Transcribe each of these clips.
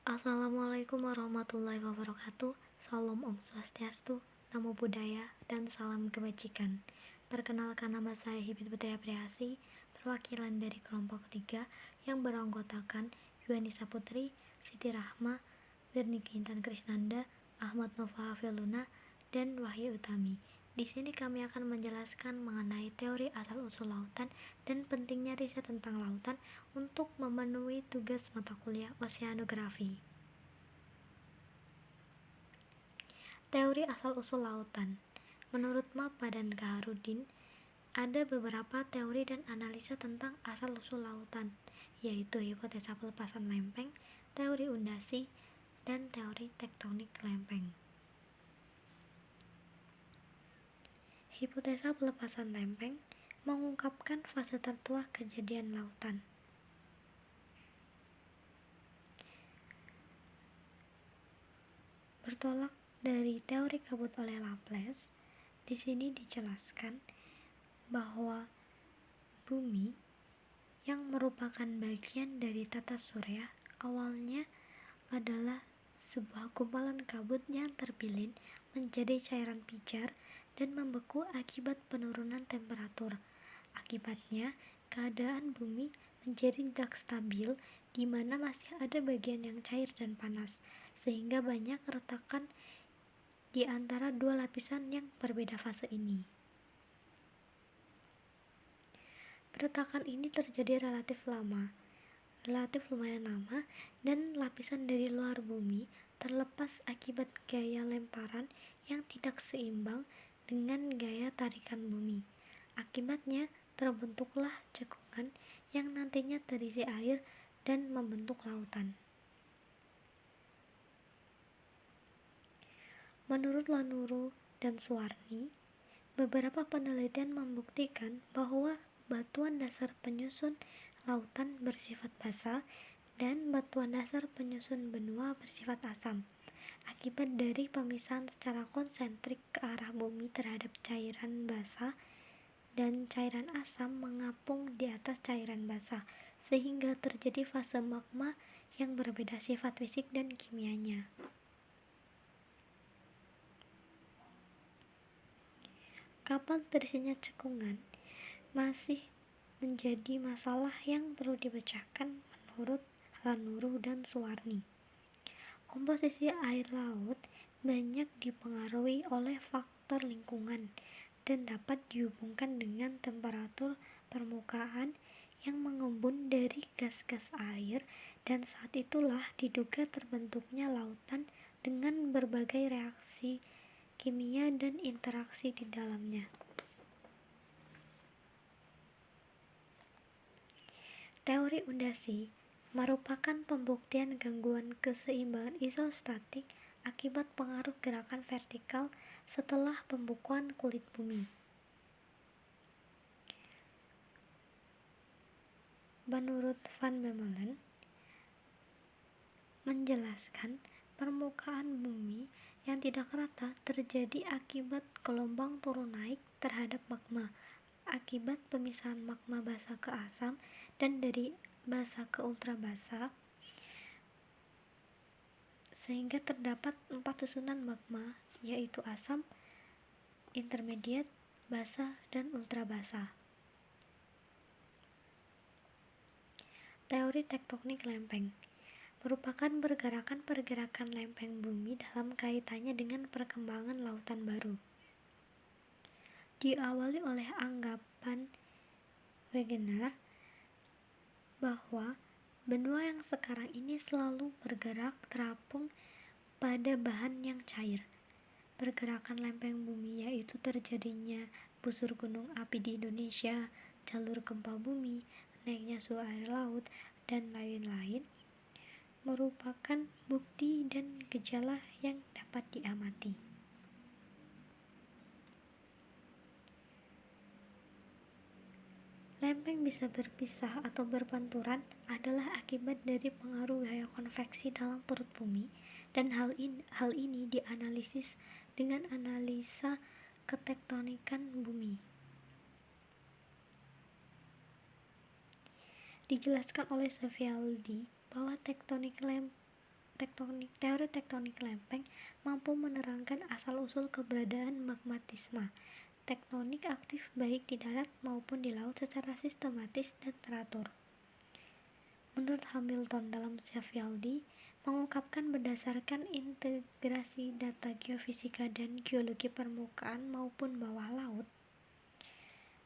Assalamualaikum warahmatullahi wabarakatuh. Salam Om Swastiastu, Namo Buddhaya, dan salam kebajikan. Perkenalkan, nama saya Hibit Putri Apriasi, perwakilan dari kelompok 3 yang beranggotakan Yuanisa Putri, Siti Rahma, Berniki Intan Krisnanda, Ahmad Nova Hafiluna, dan Wahyu Utami. Di sini kami akan menjelaskan mengenai teori asal-usul lautan dan pentingnya riset tentang lautan untuk memenuhi tugas mata kuliah oseanografi. Teori asal-usul lautan. Menurut Mapa dan Kaharudin, ada beberapa teori dan analisa tentang asal-usul lautan, yaitu hipotesa pelepasan lempeng, teori undasi, dan teori tektonik lempeng. Hipotesa pelepasan lempeng mengungkapkan fase tertua kejadian lautan. Bertolak dari teori kabut oleh Laplace, di sini dijelaskan bahwa bumi yang merupakan bagian dari tata surya awalnya adalah sebuah gumpalan kabut yang terpilin menjadi cairan pijar dan membeku akibat penurunan temperatur. Akibatnya, keadaan bumi menjadi tidak stabil, di mana masih ada bagian yang cair dan panas, sehingga banyak retakan di antara dua lapisan yang berbeda fase ini. Retakan ini terjadi relatif lumayan lama, dan lapisan dari luar bumi terlepas akibat gaya lemparan yang tidak seimbang dengan gaya tarikan bumi. Akibatnya, terbentuklah cekungan yang nantinya terisi air dan membentuk lautan. Menurut Lanuru dan Suwarni, beberapa penelitian membuktikan bahwa batuan dasar penyusun lautan bersifat basa dan batuan dasar penyusun benua bersifat asam, akibat dari pemisahan secara konsentrik ke arah bumi terhadap cairan basa dan cairan asam mengapung di atas cairan basa, sehingga terjadi fase magma yang berbeda sifat fisik dan kimianya. Kapan terisinya cekungan masih menjadi masalah yang perlu dipecahkan menurut Lanuru dan Suwarni. Komposisi air laut banyak dipengaruhi oleh faktor lingkungan dan dapat dihubungkan dengan temperatur permukaan yang mengembun dari gas-gas air, dan saat itulah diduga terbentuknya lautan dengan berbagai reaksi kimia dan interaksi di dalamnya. Teori undasi merupakan pembuktian gangguan keseimbangan isostatik akibat pengaruh gerakan vertikal setelah pembukuan kulit bumi. Menurut Van Bemmelen, menjelaskan permukaan bumi yang tidak rata terjadi akibat gelombang turun naik terhadap magma, akibat pemisahan magma basa ke asam dan dari basa ke ultrabasa, sehingga terdapat 4 susunan magma, yaitu asam, intermediate, basa, dan ultrabasa. Teori tektonik lempeng merupakan pergerakan-pergerakan lempeng bumi dalam kaitannya dengan perkembangan lautan baru. Diawali oleh anggapan Wegener bahwa benua yang sekarang ini selalu bergerak terapung pada bahan yang cair. Pergerakan lempeng bumi, yaitu terjadinya busur gunung api di Indonesia, jalur gempa bumi, naiknya suhu air laut, dan lain-lain, merupakan bukti dan gejala yang dapat diamati. Lempeng bisa berpisah atau berbenturan adalah akibat dari pengaruh gaya konveksi dalam perut bumi, dan hal ini dianalisis dengan analisa ketektonikan bumi. Dijelaskan oleh Sofialdi bahwa tektonik teori tektonik lempeng mampu menerangkan asal-usul keberadaan magmatisme tektonik aktif baik di darat maupun di laut secara sistematis dan teratur. Menurut Hamilton dalam Cevialdi, mengungkapkan berdasarkan integrasi data geofisika dan geologi permukaan maupun bawah laut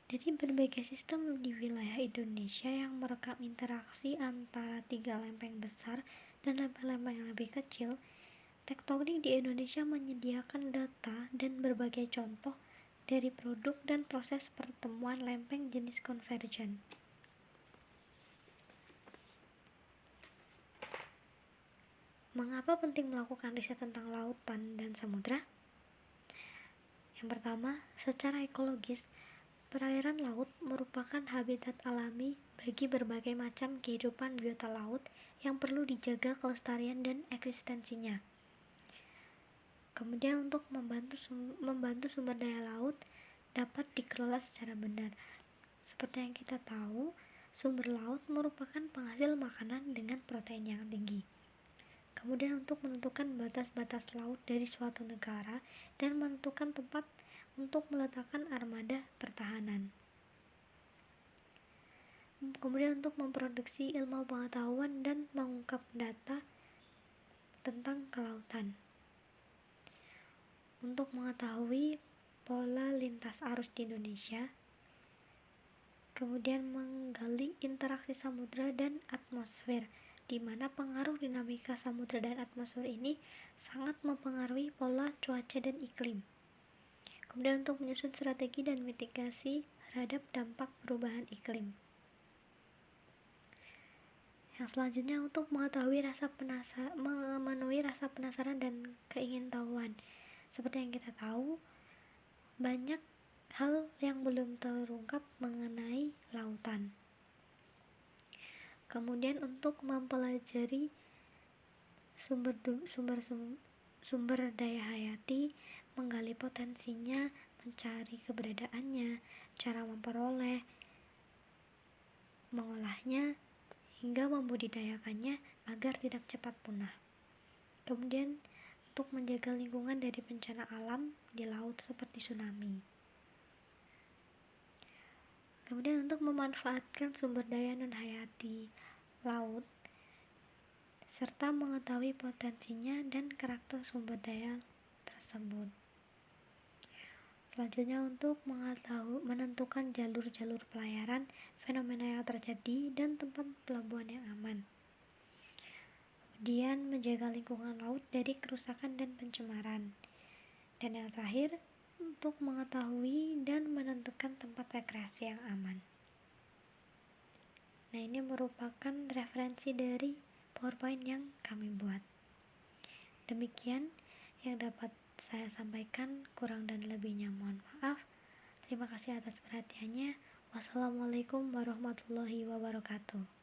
dari berbagai sistem di wilayah Indonesia yang merekam interaksi antara 3 lempeng besar dan lempeng-lempeng yang lebih kecil. Tektonik di Indonesia menyediakan data dan berbagai contoh dari produk dan proses pertemuan lempeng jenis konvergen. Mengapa penting melakukan riset tentang lautan dan samudra? Yang pertama, secara ekologis, perairan laut merupakan habitat alami bagi berbagai macam kehidupan biota laut yang perlu dijaga kelestarian dan eksistensinya. Kemudian untuk membantu sumber daya laut dapat dikelola secara benar. Seperti yang kita tahu, sumber laut merupakan penghasil makanan dengan protein yang tinggi. Kemudian untuk menentukan batas-batas laut dari suatu negara dan menentukan tempat untuk meletakkan armada pertahanan. Kemudian untuk memproduksi ilmu pengetahuan dan mengungkap data tentang kelautan. Untuk mengetahui pola lintas arus di Indonesia, kemudian menggali interaksi samudra dan atmosfer, di mana pengaruh dinamika samudra dan atmosfer ini sangat mempengaruhi pola cuaca dan iklim. Kemudian untuk menyusun strategi dan mitigasi terhadap dampak perubahan iklim. Yang selanjutnya untuk memenuhi rasa penasaran dan keingintahuan. Seperti yang kita tahu, banyak hal yang belum terungkap mengenai lautan. Kemudian untuk mempelajari sumber daya hayati, menggali potensinya, mencari keberadaannya, cara memperoleh, mengolahnya, hingga membudidayakannya agar tidak cepat punah. Kemudian untuk menjaga lingkungan dari bencana alam di laut seperti tsunami. Kemudian untuk memanfaatkan sumber daya non-hayati laut serta mengetahui potensinya dan karakter sumber daya tersebut. Selanjutnya untuk menentukan jalur-jalur pelayaran, fenomena yang terjadi, dan tempat pelabuhan yang aman. Kemudian menjaga lingkungan laut dari kerusakan dan pencemaran. Dan yang terakhir, untuk mengetahui dan menentukan tempat rekreasi yang aman. Nah, ini merupakan referensi dari PowerPoint yang kami buat. Demikian yang dapat saya sampaikan, kurang dan lebihnya mohon maaf. Terima kasih atas perhatiannya. Wassalamualaikum warahmatullahi wabarakatuh.